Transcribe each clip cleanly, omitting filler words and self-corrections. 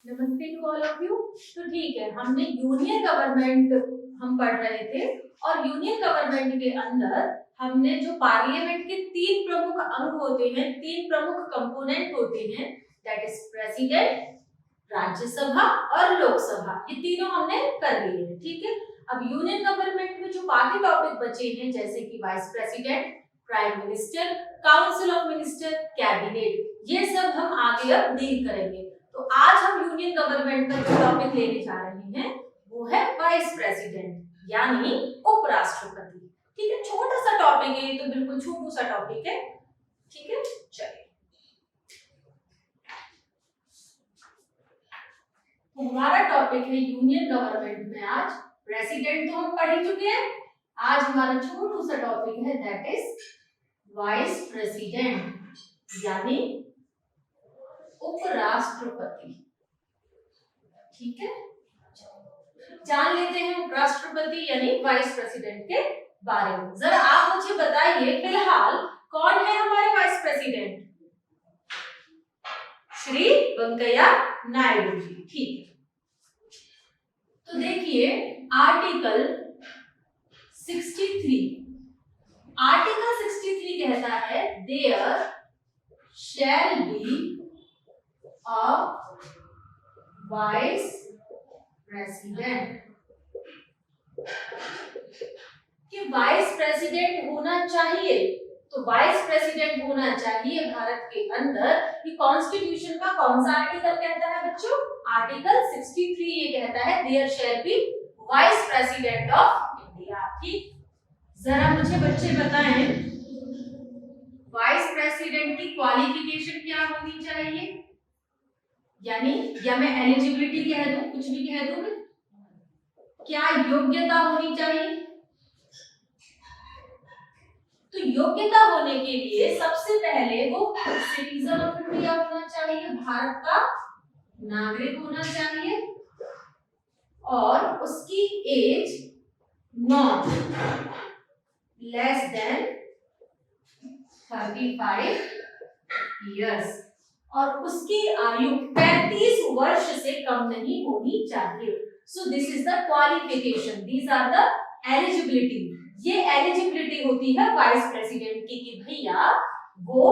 नमस्ते to all of you. तो ठीक है, हमने यूनियन गवर्नमेंट हम पढ़ रहे थे और यूनियन गवर्नमेंट के अंदर हमने जो पार्लियामेंट के तीन प्रमुख अंग होते हैं, तीन प्रमुख कंपोनेंट होते हैं, दैट इज प्रेसिडेंट, राज्यसभा और लोकसभा, ये तीनों हमने कर लिए हैं। ठीक है, अब यूनियन गवर्नमेंट में जो बाकी टॉपिक बचे हैं जैसे कि vice president, prime minister, council of minister, cabinet, ये सब हम आगे अब डील करेंगे। तो आज हम यूनियन गवर्नमेंट का जो टॉपिक लेने जा रहे हैं वो है वाइस प्रेसिडेंट यानी उपराष्ट्रपति। ठीक है, छोटा सा टॉपिक है, तो बिल्कुल छोटू सा टॉपिक है। ठीक है, चलिए हमारा टॉपिक है यूनियन गवर्नमेंट में आज प्रेसिडेंट तो हम पढ़ ही चुके हैं। आज हमारा छोटू सा टॉपिक है दैट इज वाइस प्रेसिडेंट यानी उपराष्ट्रपति। ठीक है, जान लेते हैं उपराष्ट्रपति यानी वाइस प्रेसिडेंट के बारे में। जरा आप मुझे बताइए फिलहाल कौन है हमारे वाइस प्रेसिडेंट? श्री वेंकैया नायडू जी। ठीक है, तो देखिए आर्टिकल 63 कहता है there shall be a vice president, कि वाइस प्रेसिडेंट होना चाहिए। तो वाइस प्रेसिडेंट होना चाहिए भारत के अंदर। ये कॉन्स्टिट्यूशन का कौन सा आर्टिकल कहता है बच्चों? आर्टिकल 63 ये कहता है there shall be vice president of India. ठीक, जरा मुझे बच्चे बताएं वाइस प्रेसिडेंट की क्वालिफिकेशन क्या होनी चाहिए, यानी या मैं एलिजिबिलिटी कह दूं, कुछ भी कह दूं, क्या योग्यता होनी चाहिए? तो योग्यता होने के लिए सबसे पहले वो सिटीजन ऑफ इंडिया होना चाहिए, भारत का नागरिक होना चाहिए, और उसकी age not less than 35 years और उसकी आयु 35 वर्ष से कम नहीं होनी चाहिए। So this is the qualification, these are the eligibility. ये एलिजिबिलिटी होती है वाइस प्रेसिडेंट की कि भैया वो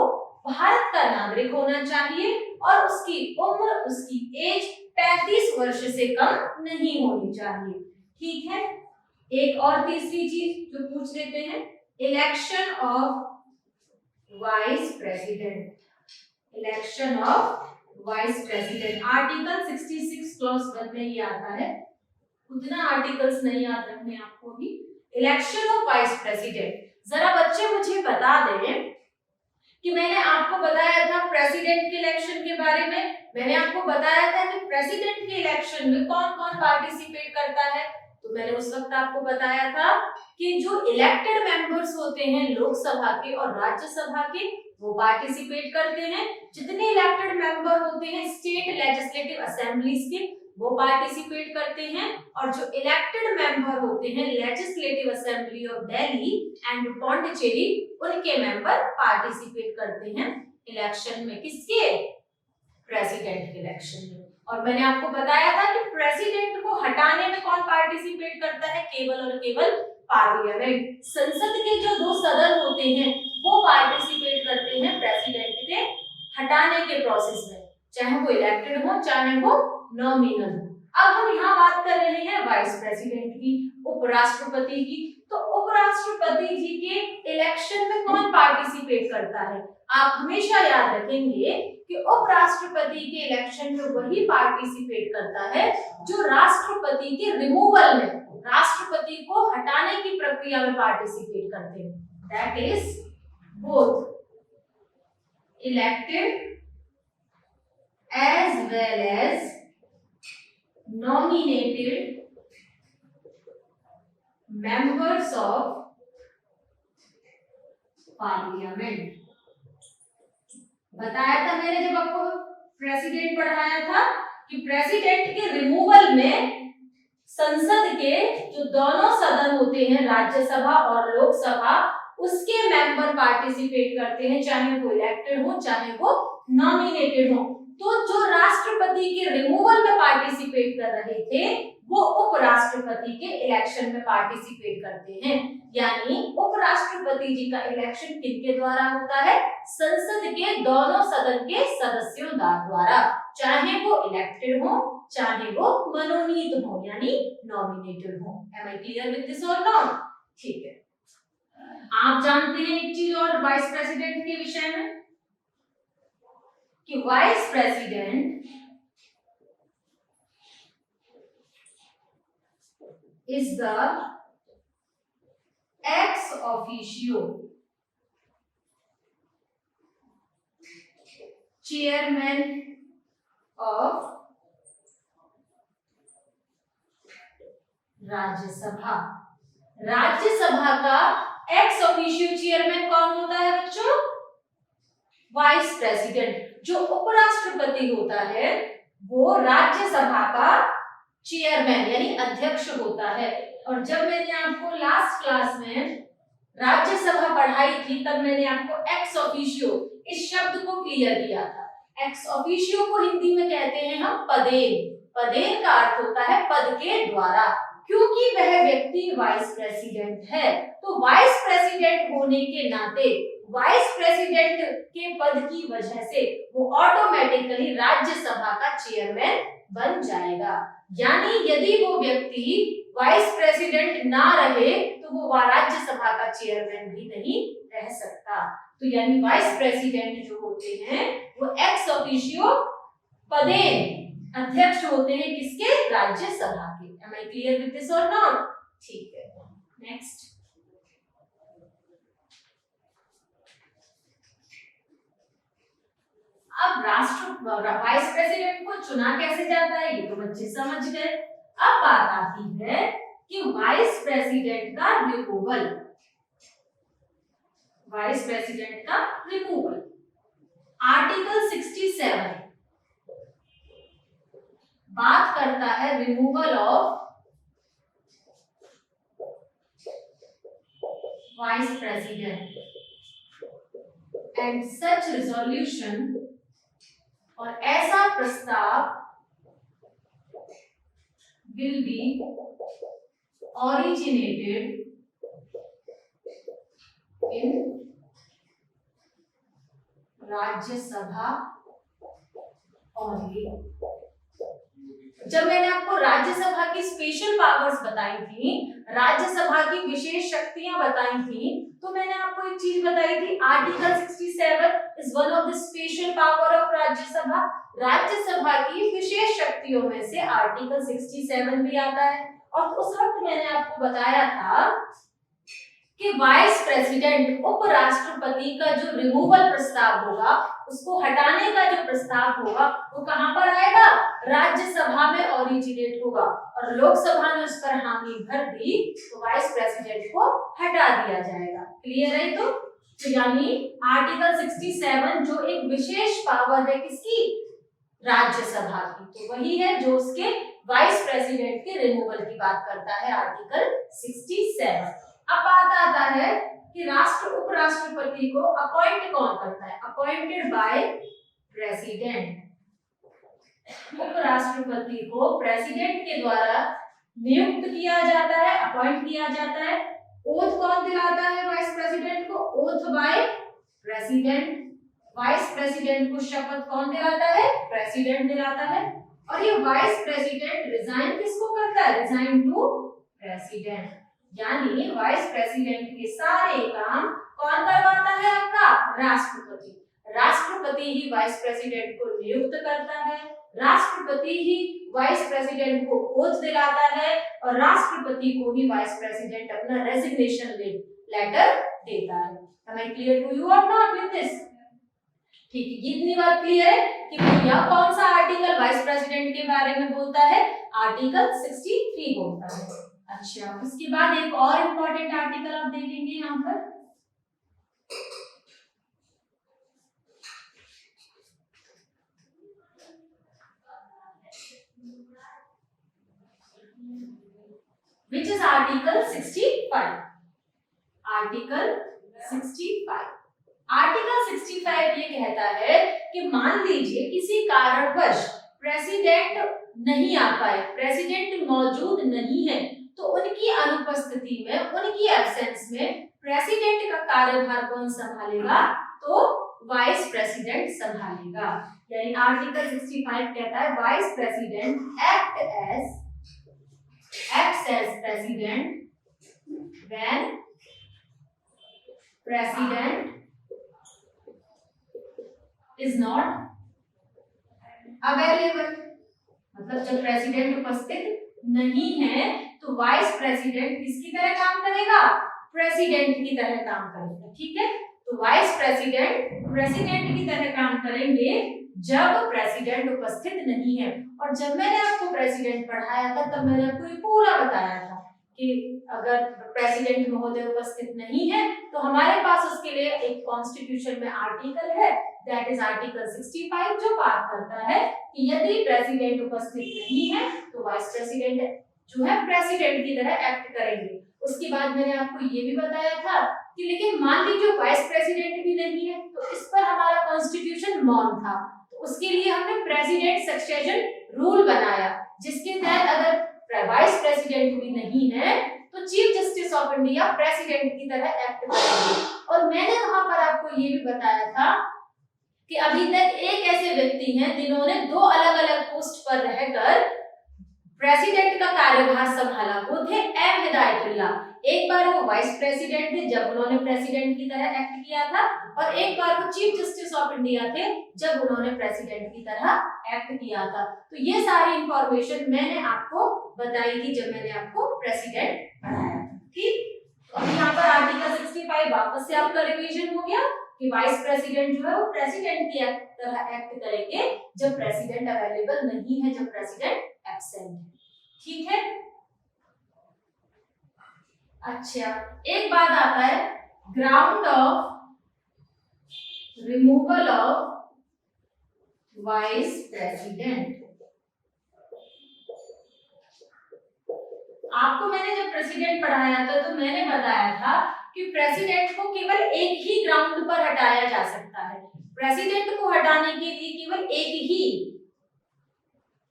भारत का नागरिक होना चाहिए और उसकी उम्र, उसकी एज 35 वर्ष से कम नहीं होनी चाहिए। ठीक है, एक और तीसरी चीज जो पूछ लेते हैं, election of vice president. Election of vice president article 66 clause 1 में ये आता है, उतना आर्टिकल्स नहीं याद रखने आपको भी। इलेक्शन ऑफ वाइस प्रेसिडेंट, जरा बच्चे मुझे बता दें कि मैंने आपको बताया था प्रेसिडेंट के इलेक्शन के बारे में, मैंने आपको बताया था कि प्रेसिडेंट के इलेक्शन में कौन कौन पार्टिसिपेट करता है। तो मैंने उस वक्त आपको बताया था कि जो इलेक्टेड मेंबर्स होते हैं लोकसभा के और राज्यसभा के वो पार्टिसिपेट करते हैं। जितने इलेक्टेड मेंबर होते हैं स्टेट लेजिस्लेटिव असेंबलीज के वो पार्टिसिपेट करते हैं, और जो इलेक्टेड मेंबर होते हैं legislative assembly of Delhi and Pondicherry उनके मेंबर पार्टिसिपेट करते हैं इलेक्शन में। किसके? प्रेसिडेंट के इलेक्शन में। और मैंने आपको बताया था कि प्रेसिडेंट को हटाने में कौन पार्टिसिपेट करता है? केवल और केवल पार्लियामेंट, संसद के जो दो सदन होते हैं वो पार्टिसिपेट करते हैं प्रेसिडेंट के हटाने के प्रोसेस में, चाहे वो इलेक्टेड हो चाहे वो नॉमिनल हो। अब हम यहाँ बात कर रहे हैं वाइस प्रेसिडेंट की, उपराष्ट्रपति की। तो उपराष्ट्रपति जी के इलेक्शन में कौन पार्टिसिपेट करता है? आप हमेशा याद रखेंगे कि उपराष्ट्रपति के इलेक्शन में वही पार्टिसिपेट करता है जो राष्ट्रपति के रिमूवल में, राष्ट्रपति को हटाने की प्रक्रिया में पार्टिसिपेट करते हैं। That is both elected as well as nominated members of parliament। बताया था मैंने जब आपको प्रेसिडेंट पढ़ाया था कि प्रेसिडेंट के रिमूवल में संसद के जो दोनों सदन होते हैं राज्यसभा और लोकसभा उसके मेंबर पार्टिसिपेट करते हैं, चाहे वो इलेक्टेड हो चाहे वो नॉमिनेटेड हो। तो जो राष्ट्रपति के रिमूवल में पार्टिसिपेट कर रहे थे वो उपराष्ट्रपति के इलेक्शन में पार्टिसिपेट करते हैं। यानी उपराष्ट्रपति जी का इलेक्शन किनके द्वारा होता है? संसद के दोनों सदन के सदस्यों द्वारा, चाहे वो इलेक्टेड हो चाहे वो मनोनीत हो यानी नॉमिनेटेड हो। Am I clear with this or not? ठीक है। आप जानते हैं एक चीज और वाइस प्रेसिडेंट के विषय में कि vice president is the ex officio chairman of Rajya Sabha. Rajya Sabha का एक्स ऑफिशियो चेयरमैन कौन होता है बच्चों? Vice president. जो उपराष्ट्रपति होता है वो राज्यसभा का चेयरमैन यानी अध्यक्ष होता है। और जब मैंने आपको लास्ट क्लास में राज्यसभा पढ़ाई थी तब मैंने आपको एक्स ऑफिशियो इस शब्द को क्लियर किया था। एक्स ऑफिशियो को हिंदी में कहते हैं हम पदेन। पदेन का अर्थ होता है पद के द्वारा। क्योंकि वह व्यक्ति वाइस प्रेसिडेंट है तो वाइस प्रेसिडेंट होने के नाते वाइस प्रेसिडेंट के पद की वजह से वो ऑटोमेटिकली राज्यसभा का चेयरमैन बन जाएगा। यानी यदि वो व्यक्ति वाइस प्रेसिडेंट ना रहे तो वो राज्यसभा का चेयरमैन भी नहीं रह सकता। तो यानी वाइस प्रेसिडेंट जो होते हैं वो एक्स ऑफिशियो पदेन अध्यक्ष होते हैं किसके? राज्यसभा के। Am I clear with this or not? ठीक है। नेक्स्ट, अब वाइस प्रेसिडेंट को चुना कैसे जाता है ये तो बच्चे समझ गए। अब बात आती है कि वाइस प्रेसिडेंट का रिमूवल। वाइस प्रेसिडेंट का रिमूवल आर्टिकल 67 बात करता है removal of vice president and such resolution, और ऐसा प्रस्ताव will be originated in Rajya Sabha only। जब मैंने आपको राज्यसभा की स्पेशल पावर्स बताई थी, राज्यसभा की विशेष शक्तियां बताई थी, तो मैंने आपको एक चीज बताई थी, article 67 is one of the special power of Rajya Sabha. Rajya Sabha की विशेष शक्तियों में से आर्टिकल 67 भी आता है। और उस वक्त मैंने आपको बताया था कि वाइस प्रेसिडेंट उपराष्ट्रपति का जो रिमूवल प्रस्ताव होगा, उसको हटाने का जो प्रस्ताव होगा, वो कहां पर आएगा? राज्यसभा में ओरिजिनेट होगा। और लोकसभा ने उस पर हामी भर दी तो वाइस प्रेसिडेंट को हटा दिया जाएगा। क्लियर है? तो यानी आर्टिकल 67 जो एक विशेष पावर है किसकी? राज्यसभा की, तो वही है जो उसके वाइस प्रेसिडेंट के रिमूवल की बात करता है, आर्टिकल 67। अब बात आता है कि उपराष्ट्रपति को अपॉइंट कौन करता है? Appointed by president. उपराष्ट्रपति को प्रेसिडेंट के द्वारा नियुक्त किया जाता है, अपॉइंट किया जाता है। ओथ कौन दिलाता है वाइस प्रेसिडेंट को? Oath by president. Vice president को शपथ कौन दिलाता है? प्रेसिडेंट दिलाता है। और ये वाइस प्रेसिडेंट रिजाइन किसको करता है? Resign to president. यानी वाइस प्रेसिडेंट के सारे काम कौन करवाता है? आपका राष्ट्रपति। राष्ट्रपति ही वाइस प्रेसिडेंट को नियुक्त करता है, राष्ट्रपति ही वाइस प्रेसिडेंट को ओथ दिलाता है, और राष्ट्रपति को ही वाइस प्रेसिडेंट अपना रेजिग्नेशन लेटर देता है। Am I clear to you or not with this? ठीक है, इतनी बात क्लियर है कि भैया कौन सा आर्टिकल वाइस प्रेसिडेंट के बारे में बोलता है? आर्टिकल 63 बोलता है। अच्छा, उसके बाद एक और इम्पोर्टेंट आर्टिकल आप देखेंगे यहाँ पर, which is article 65। article 65 article 65 ये कहता है कि मान लीजिए किसी कारणवश प्रेसिडेंट नहीं आ पाए, प्रेसिडेंट मौजूद नहीं है, तो उनकी अनुपस्थिति में, उनकी एब्सेंस में प्रेसिडेंट का कार्यभार कौन संभालेगा? तो वाइस प्रेसिडेंट संभालेगा। यानी आर्टिकल 65 कहता है vice president acts as president when president is not available। मतलब जब प्रेसिडेंट उपस्थित नहीं है तो वाइस प्रेसिडेंट किसकी तरह काम करेगा? प्रेसिडेंट की तरह काम करेगा। ठीक है, तो वाइस प्रेसिडेंट प्रेसिडेंट की तरह काम करेंगे जब प्रेसिडेंट उपस्थित नहीं है। और जब मैंने आपको प्रेसिडेंट पढ़ाया था तब मैंने आपको ये पूरा बताया था कि अगर प्रेसिडेंट महोदय उपस्थित नहीं है तो हमारे पास उसके लिए एक कॉन्स्टिट्यूशन में आर्टिकल है, दैट इज आर्टिकल 65, जो बात करता है कि यदि प्रेसिडेंट उपस्थित नहीं है तो वाइस प्रेसिडेंट जो है प्रेसिडेंट की तरह एक्ट करेंगे। उसके बाद मैंने आपको ये भी बताया था कि लेकिन मान लीजिए वाइस प्रेसिडेंट भी नहीं है तो इस पर हमारा कॉन्स्टिट्यूशन मौन था, तो उसके लिए हमने प्रेसिडेंट सक्सेशन रूल बनाया, जिसके तहत अगर वाइस प्रेसिडेंट भी नहीं है तो chief justice of India president की तरह एक्ट करेंगे। और मैंने वहां पर आपको ये भी बताया था कि अभी तक एक ऐसे व्यक्ति हैं जिन्होंने दो अलग अलग पोस्ट पर रहकर प्रेसिडेंट का कार्यभार संभाला, वो थे एम हिदायतुल्लाह। एक बार वो वाइस प्रेसिडेंट थे जब उन्होंने प्रेसिडेंट की तरह एक्ट किया था, और एक बार वो चीफ जस्टिस ऑफ इंडिया थे जब उन्होंने प्रेसिडेंट की तरह एक्ट किया था। तो ये सारी इंफॉर्मेशन मैंने आपको बताई थी जब मैंने आपको प्रेसिडेंट पढ़ाया था। ठीक, तो अभी यहाँ पर आर्टिकल 65 वापस से आपका रिवीजन हो गया कि वाइस प्रेसिडेंट जो है वो प्रेसिडेंट की तरह एक्ट करेंगे जब प्रेसिडेंट अवेलेबल नहीं है, जब प्रेसिडेंट एब्सेंट है। ठीक है, अच्छा एक बात आता है ground of removal of vice president. आपको मैंने जब प्रेसिडेंट पढ़ाया था तो मैंने बताया था कि प्रेसिडेंट को केवल एक ही ग्राउंड पर हटाया जा सकता है। प्रेसिडेंट को हटाने के लिए केवल एक ही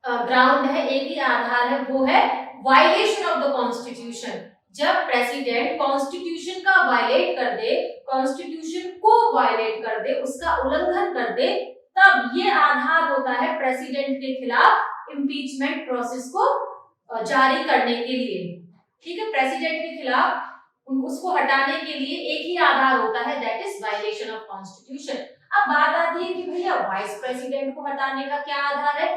ग्राउंड है, एक ही आधार है, वो है वायलेशन ऑफ द कॉन्स्टिट्यूशन। जब प्रेसिडेंट कॉन्स्टिट्यूशन का वायलेट कर दे, कॉन्स्टिट्यूशन को वायलेट कर दे, उसका उल्लंघन कर दे, तब ये आधार होता है प्रेसिडेंट के खिलाफ इम्पीचमेंट प्रोसेस को जारी करने के लिए। ठीक है, प्रेसिडेंट के खिलाफ उसको हटाने के लिए एक ही आधार होता है, that is violation of constitution. अब बात आती है कि भैया वाइस प्रेसिडेंट को हटाने का क्या आधार है,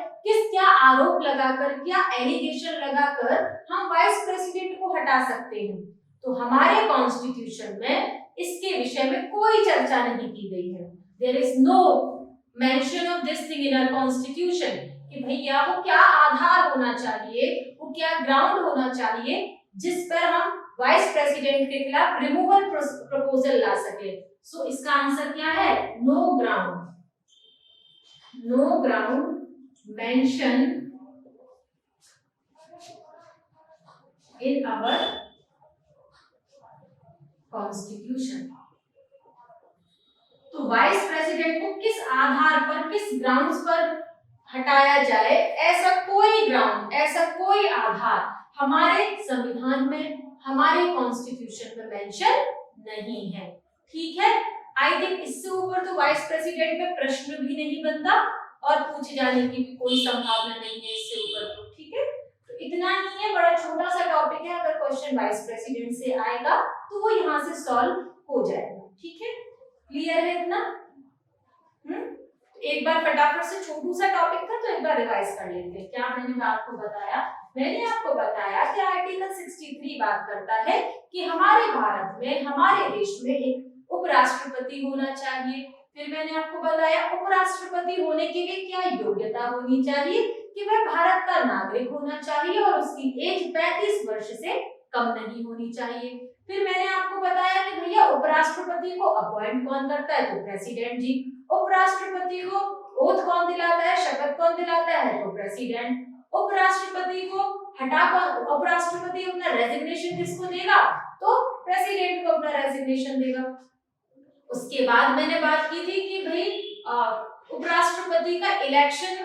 क्या आरोप लगाकर, क्या एलिगेशन लगाकर हम वाइस प्रेसिडेंट को हटा सकते हैं। तो हमारे कॉन्स्टिट्यूशन में इसके विषय में कोई चर्चा नहीं की गई है। There is no mention of this thing in our constitution कि भैया वो क्या आधार होना चाहिए, वो क्या ग्राउंड होना चाहिए जिस पर हम वाइस प्रेसिडेंट के खिलाफ रिमूवल प्रपोजल ला सके। सो इसका आंसर क्या है? No ground, no ground mention in our constitution. तो वाइस प्रेसिडेंट को किस आधार पर, किस ग्राउंड्स पर हटाया जाए, ऐसा कोई ग्राउंड, ऐसा कोई आधार हमारे संविधान में, हमारे कॉन्स्टिट्यूशन में मेंशन नहीं है। ठीक है, आई थिंक इससे ऊपर तो वाइस प्रेसिडेंट पे प्रश्न भी नहीं बनता और पूछे जाने की भी कोई संभावना नहीं है इससे ऊपर तो। ठीक है, तो इतना ही है, बड़ा छोटा सा टॉपिक है। अगर क्वेश्चन वाइस प्रेसिडेंट से आएगा तो वो यहाँ से सॉल्व हो जाएगा। ठीक है, क्लियर है इतना? एक बार फटाफट से, छोटू सा टॉपिक था तो एक बार रिवाइज कर लेते हैं। क्या मैंने आपको बताया? मैंने आपको बताया कि आर्टिकल 63 बात करता है कि हमारे भारत में, हमारे देश में एक उपराष्ट्रपति होना चाहिए। फिर मैंने आपको बताया उपराष्ट्रपति होने के लिए क्या योग्यता होनी चाहिए, कि वह भारत का नागरिक होना चाहिए और उसकी एज 35 वर्ष से कम नहीं होनी चाहिए। फिर मैंने आपको बताया कि भैया उपराष्ट्रपति को अपॉइंट कौन करता है, तो प्रेसिडेंट जी। उपराष्ट्रपति को ओथ कौन दिलाता है, शपथ कौन दिलाता है, तो प्रेसिडेंट। उपराष्ट्रपति को हटा कर उपराष्ट्रपति अपना रेजिग्नेशन किसको देगा, तो प्रेसिडेंट को अपना रेजिग्नेशन देगा। उसके बाद मैंने बात की थी कि भाई उपराष्ट्रपति का इलेक्शन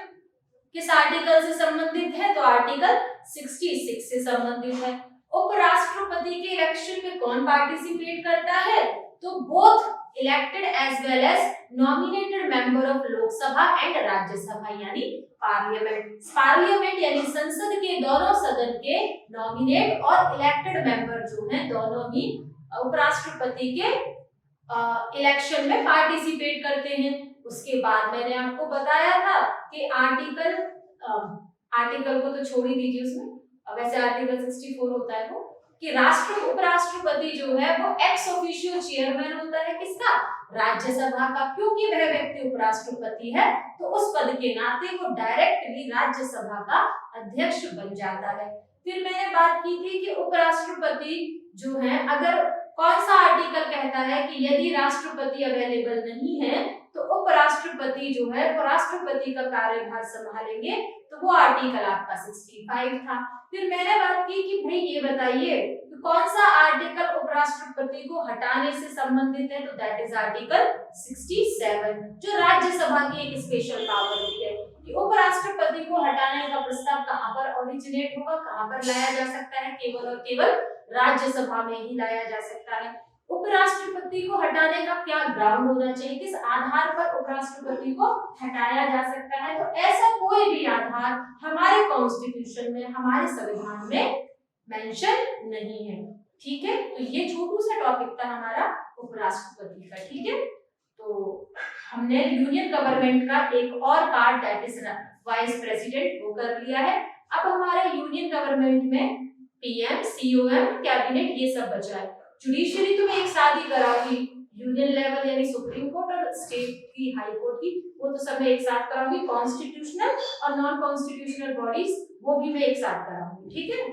किस आर्टिकल से संबंधित है, तो आर्टिकल 66 से संबंधित है। उपराष्ट्रपति के इलेक्शन में कौन पार्टिसिपेट करता है, तो both elected as well as nominated member of Lok Sabha and Rajya Sabha यानी पार्लियामेंट यानी संसद के दोनों सदन के नॉमिनेट और इलेक्टेड मेंबर जो हैं दोनों ही उपराष्ट्रपति के इलेक्शन में पार्टिसिपेट करते हैं। उसके बाद मैंने आपको बताया था कि आर्टिकल को तो छोड़ ही दीजिए, उसमें वैसे आर्टिकल 64 होता है वो, कि उपराष्ट्रपति जो है वो एक्स ऑफिशियो चेयरमैन होता है किसका, राज्यसभा का। क्योंकि वह व्यक्ति उपराष्ट्रपति है तो उस पद के नाते वो डायरेक्टली राज्यसभा का अध्यक्ष बन जाता है। फिर मैंने बात की थी कि उपराष्ट्रपति जो है, अगर कौन सा आर्टिकल कहता है कि यदि राष्ट्रपति अवेलेबल नहीं है तो उपराष्ट्रपति जो है वो राष्ट्रपति का कार्यभार संभालेंगे, तो वो आर्टिकल आपका 65 था। फिर मैंने बात की कि भाई ये बताइए कि कौन सा आर्टिकल उपराष्ट्रपति को हटाने से संबंधित है, तो दैट इज आर्टिकल 67 जो राज्यसभा की एक स्पेशल पावर दी है कि उपराष्ट्रपति को हटाने का प्रस्ताव कहां पर ओरिजिनेट होगा, कहां पर लाया जा सकता है, केवल और केवल राज्यसभा में ही लाया जा सकता है। उपराष्ट्रपति को हटाने का क्या ग्राउंड होना चाहिए, किस आधार पर उपराष्ट्रपति को हटाया जा सकता है, तो ऐसा कोई भी आधार हमारे कॉन्स्टिट्यूशन में, हमारे संविधान में मेंशन नहीं है। ठीक है, तो ये छोटू सा टॉपिक था हमारा उपराष्ट्रपति का। ठीक है, तो हमने यूनियन गवर्नमेंट का एक और part that is vice president वो कर लिया है। अब हमारे यूनियन गवर्नमेंट में पीएम, सीओएम, कैबिनेट ये सब बचा है। जुडिशरी तो मैं एक साथ ही कराऊंगी, यूनियन लेवल यानी सुप्रीम कोर्ट और स्टेट की हाई कोर्ट की, वो तो सब मैं एक साथ कराऊंगी। कॉन्स्टिट्यूशनल और नॉन कॉन्स्टिट्यूशनल बॉडीज वो भी मैं एक साथ कराऊंगी। ठीक है,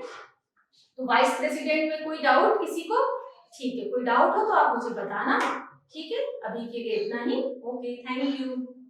तो वाइस प्रेसिडेंट में कोई डाउट किसी को? ठीक है, कोई डाउट हो तो आप मुझे बताना। ठीक है, अभी के लिए इतना ही। Okay, thank you.